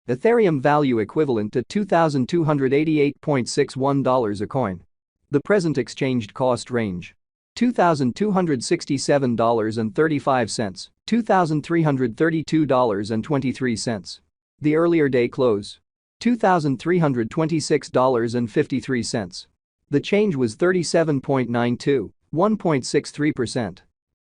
Ethereum value equivalent to $2,288.61 a coin. The present exchanged cost range: $2,267.35, $2,332.23. The earlier day close: $2,326.53. The change was 37.92, 1.63%.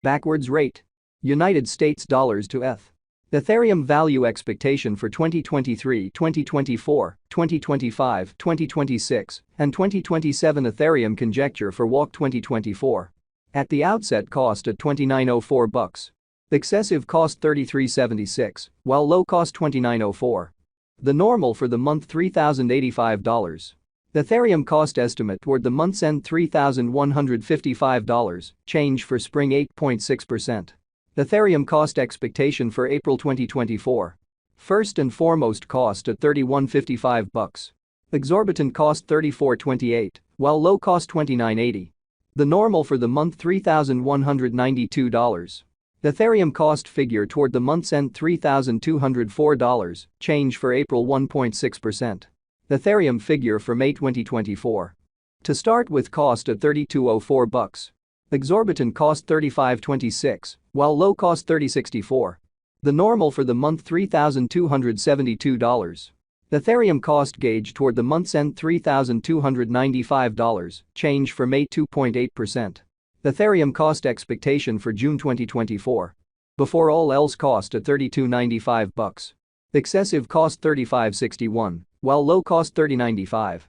Backwards rate: United States dollars to ETH. Ethereum value expectation for 2023, 2024, 2025, 2026, and 2027. Ethereum conjecture for walk 2024. At the outset, cost at $29.04. Excessive cost $33.76, while low cost $29.04. The normal for the month $3,085. Ethereum cost estimate toward the month's end $3,155, change for spring 8.6%. Ethereum cost expectation for April 2024. First and foremost, cost at $31.55. Exorbitant cost $34.28, while low cost $29.80. The normal for the month $3,192. Ethereum cost figure toward the month's end $3,204, change for April 1.6%. Ethereum figure for May 2024. To start with, cost at $32.04. Exorbitant cost $35.26, while low cost $30.64. The normal for the month $3,272. Ethereum cost gauge toward the month's end $3,295, change for May 2.8%. Ethereum cost expectation for June 2024. Before all else, cost at $32.95. Excessive cost $35.61, while low cost $30.95.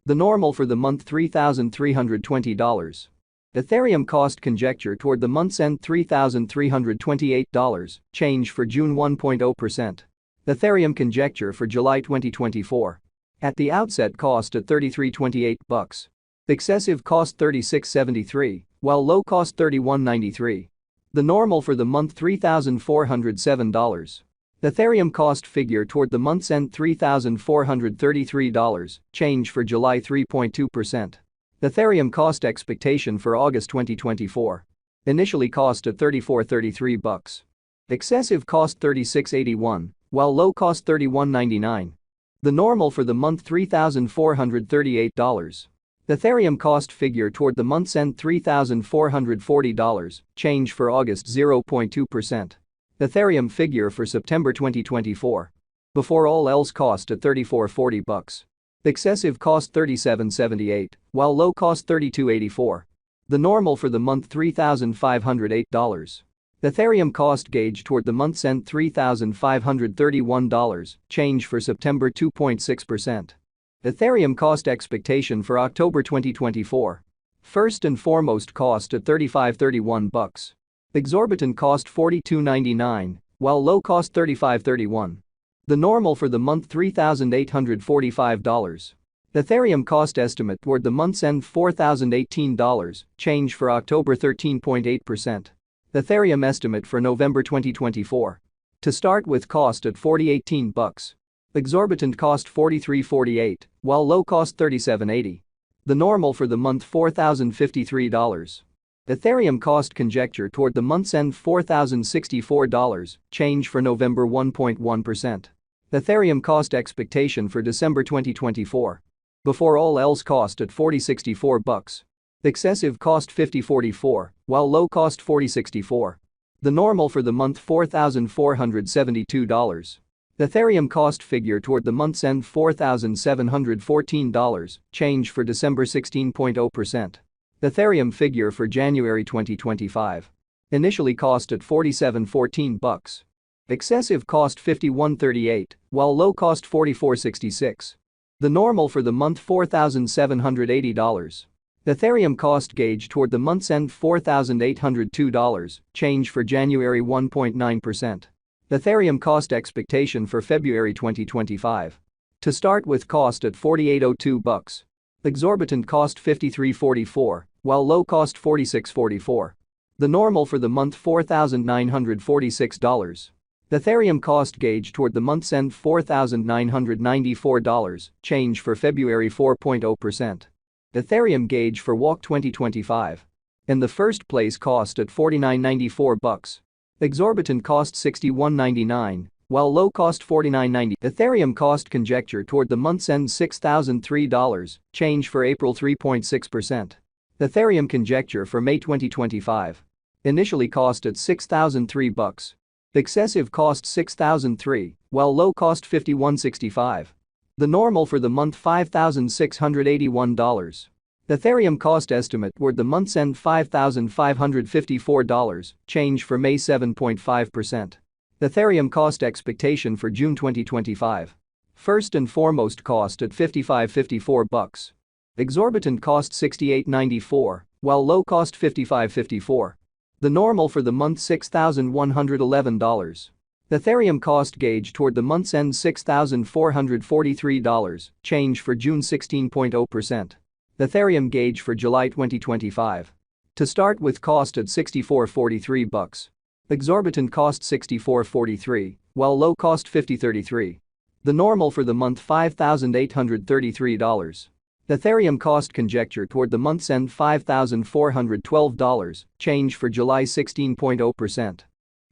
The normal for the month $3,320. Ethereum cost conjecture toward the month's end $3,328, change for June 1.0%. Ethereum conjecture for July 2024. At the outset, cost at $33.28. Excessive cost $36.73, while low cost $31.93. The normal for the month $3,407. Ethereum cost figure toward the month's end $3,433, change for July 3.2%. Ethereum cost expectation for August 2024. Initially cost at $34.33. Excessive cost $36.81, while low cost $31.99. The normal for the month $3,438. Ethereum cost figure toward the month's end $3,440, change for August 0.2%. Ethereum figure for September 2024. Before all else, cost at $34.40. Excessive cost $37.78, while low cost $32.84. The normal for the month $3,508. Ethereum cost gauge toward the month's end $3,531, change for September 2.6%. Ethereum cost expectation for October 2024. First and foremost, cost at $35.31. Exorbitant cost $42.99, while low cost $35.31. The normal for the month $3,845. Ethereum cost estimate toward the month's end $4,018, change for October 13.8%. Ethereum estimate for November 2024. To start with, cost at $40.18. Exorbitant cost $43.48, while low cost $37.80. The normal for the month $4,053. Ethereum cost conjecture toward the month's end $4,064, change for November 1.1%. Ethereum cost expectation for December 2024. Before all else, cost at $40.64. Excessive cost $50.44, while low cost $40.64. The normal for the month $4,472. Ethereum cost figure toward the month's end $4,714, change for December 16.0%. Ethereum figure for January 2025. Initially cost at $47.14. Excessive cost $51.38, while low cost $44.66. The normal for the month $4,780. Ethereum cost gauge toward the month's end $4,802, change for January 1.9%. Ethereum cost expectation for February 2025. To start with, cost at $48.02. Exorbitant cost $53.44, while low cost $46.44. The normal for the month $4,946. Ethereum cost gauge toward the month's end $4,994, change for February 4.0%. Ethereum gauge for walk 2025. In the first place, cost at $49.94. Exorbitant cost $61.99, while low cost $49.90. Ethereum cost conjecture toward the month's end $6,003, change for April 3.6%. Ethereum conjecture for May 2025. Initially cost at $6,003. Excessive cost $6,003, while low cost $51.65. The normal for the month $5,681. Ethereum cost estimate toward the month's end $5,554, change for May 7.5%. Ethereum cost expectation for June 2025. First and foremost cost at $55.54. Exorbitant cost $68.94, while low cost $55.54. The normal for the month $6,111. Ethereum cost gauge toward the month's end $6,443, change for June 16.0%. Ethereum gauge for July 2025. To start with cost at $64.43. Exorbitant cost $64.43, while low cost $50.33. The normal for the month $5,833. Ethereum cost conjecture toward the month's end $5,412, change for July 16.0%.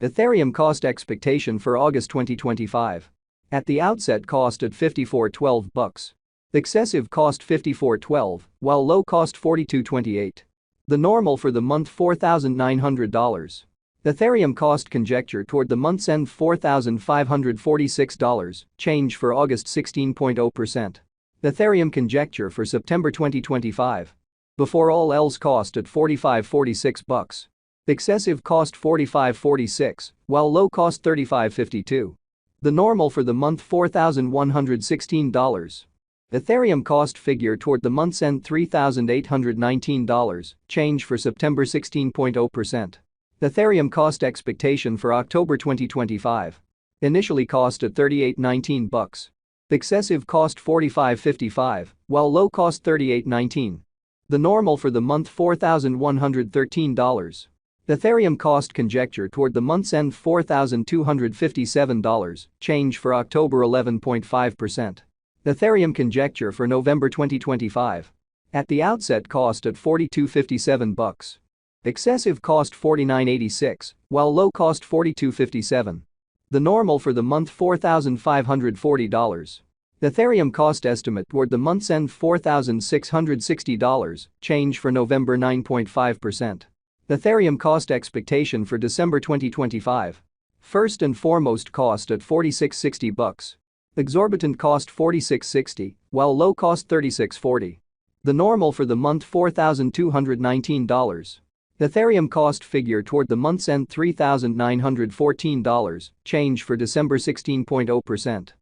Ethereum cost expectation for August 2025. At the outset cost at $54.12. Excessive cost $54.12, while low cost $42.28. The normal for the month $4,900. Ethereum cost conjecture toward the month's end $4,546, change for August 16.0%. Ethereum conjecture for September 2025. Before all else cost at $45.46. Excessive cost $45.46, while low cost $35.52. The normal for the month $4,116. Ethereum cost figure toward the month's end $3,819, change for September 16.0%. Ethereum cost expectation for October 2025. Initially cost at $38.19. Excessive cost $45.55, while low cost $38.19. The normal for the month $4,113. Ethereum cost conjecture toward the month's end $4,257, change for October 11.5%. Ethereum conjecture for November 2025. At the outset cost at $42.57. Excessive cost $49.86, while low cost $42.57. The normal for the month $4,540. Ethereum cost estimate toward the month's end $4,660, change for November 9.5%. Ethereum cost expectation for December 2025. First and foremost cost at $46.60. Exorbitant cost $46.60, while low cost $36.40. The normal for the month $4,219. Ethereum cost figure toward the month's end $3,914, change for December 16.0%.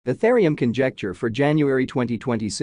Ethereum conjecture for January 2026.